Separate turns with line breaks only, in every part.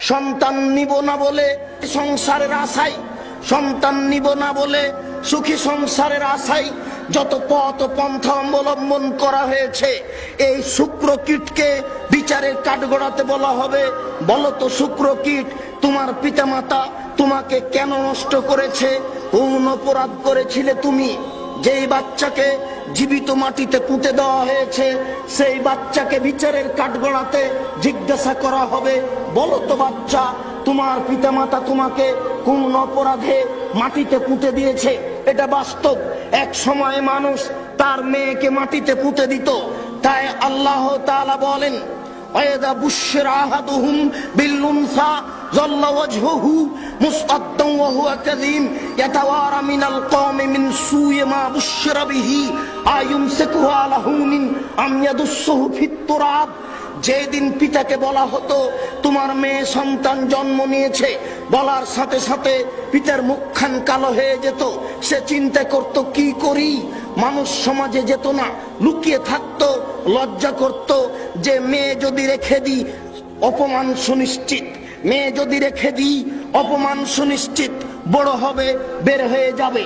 সন্তান নিব না বলে সংসারের আশায়, সন্তান নিব না বলে সুখী সংসারের আশায় যত পথ পন্থা অবলম্বন করা হয়েছে, এই শুক্রকীটকে বিচারের কাঠগড়াতে বলা হবে, বলো তো শুক্রকীট, তোমার পিতামাতা তোমাকে কেন নষ্ট করেছে? কোন অপরাধ করেছিলে তুমি? যেই বাচ্চাকে জীবিত মাটিতে পুঁতে দেওয়া হয়েছে, সেই বাচ্চাকে বিচারের কাঠগড়াতে জিজ্ঞাসা করা হবে, বলো তো বাচ্চা, তোমার পিতামাতা তোমাকে কোন অপরাধে মাটিতে পুঁতে দিয়েছে? এটা বাস্তব। এক সময় মানুষ তার মেয়েকে মাটিতে পুঁতে দিত। তাই আল্লাহ তাআলা বলেন, ওয়াইদা বুশরা আহাদুহুম বিলউনসা যাল্লা ওয়াজহুহু মুসআদ্দান ওয়া হুয়া কাযীম ইয়াতাওয়ারা মিনাল কওমি মিন সুই মা বুশরা বিহি আয়ুমসিকুহু আলা হুনিন আম ইয়াদুসসুহু ফিত তুরাব। যেদিন পিতাকে বলা হতো তোমার মেয়ে সন্তান জন্ম নিয়েছে, বলার সাথে সাথে পিতার মুখখান কালো হয়ে যেত। সে চিন্তা করত কি করি। মানুষ সমাজে যেত না, লুকিয়ে থাকতো, লজ্জা করত যে মেয়ে যদি রেখে দিই অপমান সুনিশ্চিত, মেয়ে যদি রেখে দিই অপমান সুনিশ্চিত, বড় হবে বের হয়ে যাবে,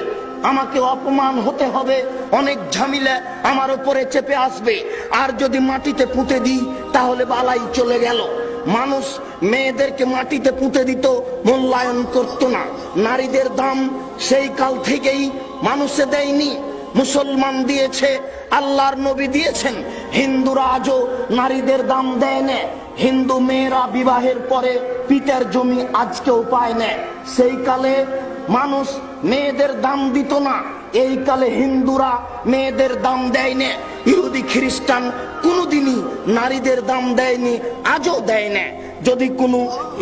আমাকে অপমান হতে হবে, অনেক ঝামেলা আমার উপরে চেপে আসবে। আর যদি মাটিতে পুঁতে দিই তাহলে বালাই চলে গেল। মানুষ মেয়েদেরকে মাটিতে পুঁতে দিত, মূল্যায়ন করত না। নারীদের দাম সেই কাল থেকেই মানুষে দেয়নি, মুসলমান দিয়েছে, আল্লাহর নবী দিয়েছেন। হিন্দুরা আজও নারীদের দাম দেয় না। হিন্দু মেয়েরা বিবাহের পরে পিতার জমি আজকেও পায় না। সেই কালে মানুষ মেয়েদের দাম দিত না, এই কালে হিন্দুরা মেয়েদের দাম দেয় না। ইহুদি খ্রিস্টান কোনোদিনই নারীদের দাম দেয়নি, আজও দেয় না। যদি কোনো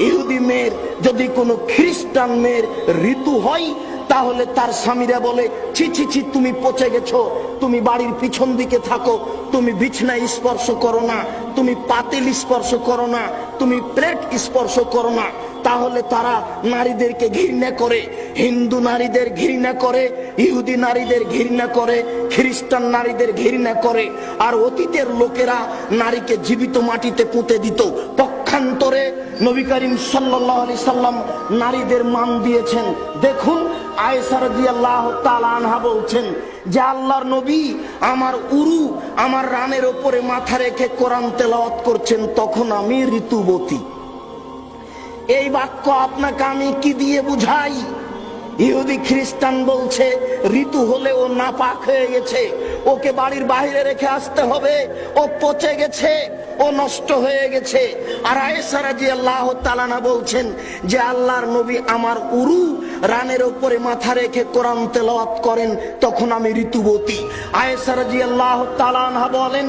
ইহুদি মেয়ের, যদি কোনো খ্রিস্টান মেয়ের ঋতু হয়, তাহলে তার স্বামীরা বলে, ছি ছি ছি, তুমি পচে গেছো, তুমি বাড়ির পিছন দিকে থাকো, তুমি বিছনায় স্পর্শ করো না, তুমি পাতিল স্পর্শ করো না, তুমি প্লেট স্পর্শ করো না। তাহলে তারা নারীদেরকে ঘৃণা করে, হিন্দু নারীদের ঘৃণা করে, ইহুদি নারীদের ঘৃণা করে, খ্রিস্টান নারীদের ঘৃণা করে। আর অতীতের লোকেরা নারীকে জীবিত মাটিতে পুঁতে দিত। পক্ষান্তরে নবী করিম সাল্লাল্লাহু আলাইহি সাল্লাম নারীদের মান দিয়েছেন। দেখুন, আয়েশা রাদিয়াল্লাহু তাআলা আনহা বলছেন যে আল্লাহর নবী আমার উরু, আমার রানের উপরে মাথা রেখে কোরআন তেলাওয়াত করছেন, তখন আমি ঋতুবতী। এই বাক্য আপনাকে আমি কি দিয়ে বুঝাই? ইহুদি খ্রিস্টান বলছে ঋতু হলে ও নাপাক হয়ে গেছে, ওকে বাড়ির বাইরে রেখে আসতে হবে, ও পচে গেছে, ও নষ্ট হয়ে গেছে। আর আয়েশা রাদিয়াল্লাহু তাআলা বলছেন যে আল্লাহর নবী আমার উরু রানের উপরে মাথা রেখে কোরআন তেলাওয়াত করেন, তখন আমি ঋতুবতী। আয়েশা রাদিয়াল্লাহু তাআলা বলেন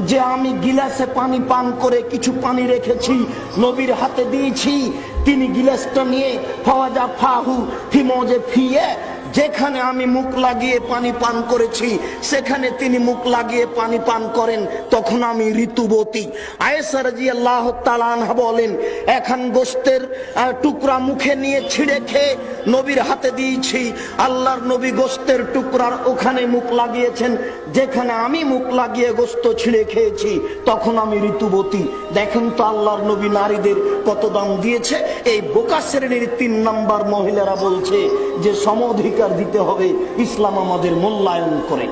যে আমি গিলাসে পানি পান করে কিছু পানি রেখেছি, নবীর হাতে দিয়েছি, তিনি গিলাসটা নিয়ে ফাওয়াজা ফাহু ফিমোজে ফিয়ে, যেখানে আমি মুখ লাগিয়ে পানি পান করেছি সেখানে তিনি মুখ লাগিয়ে পানি পান করেন, তখন আমি ঋতুবতী। আয়েশা রাদিয়াল্লাহু তাআলা আনহা বলেন এখন গোশতের টুকরা মুখে নিয়ে ছিঁড়ে খেয়ে নবীর হাতে দিয়েছি, আল্লাহর নবী গোশতের টুকরার ওখানে মুখ লাগিয়েছেন যেখানে আমি মুখ লাগিয়ে গোশত ছিঁড়ে খেয়েছি, তখন আমি ঋতুবতী। দেখেন তো আল্লাহর নবী নারীদের কত দাম দিয়েছে। এই বোকা শ্রেণীর 3 নাম্বার মহিলারা বলছে যে সমঅধিকার দিতে হবে, ইসলাম আমাদের মূল্যায়ন করে।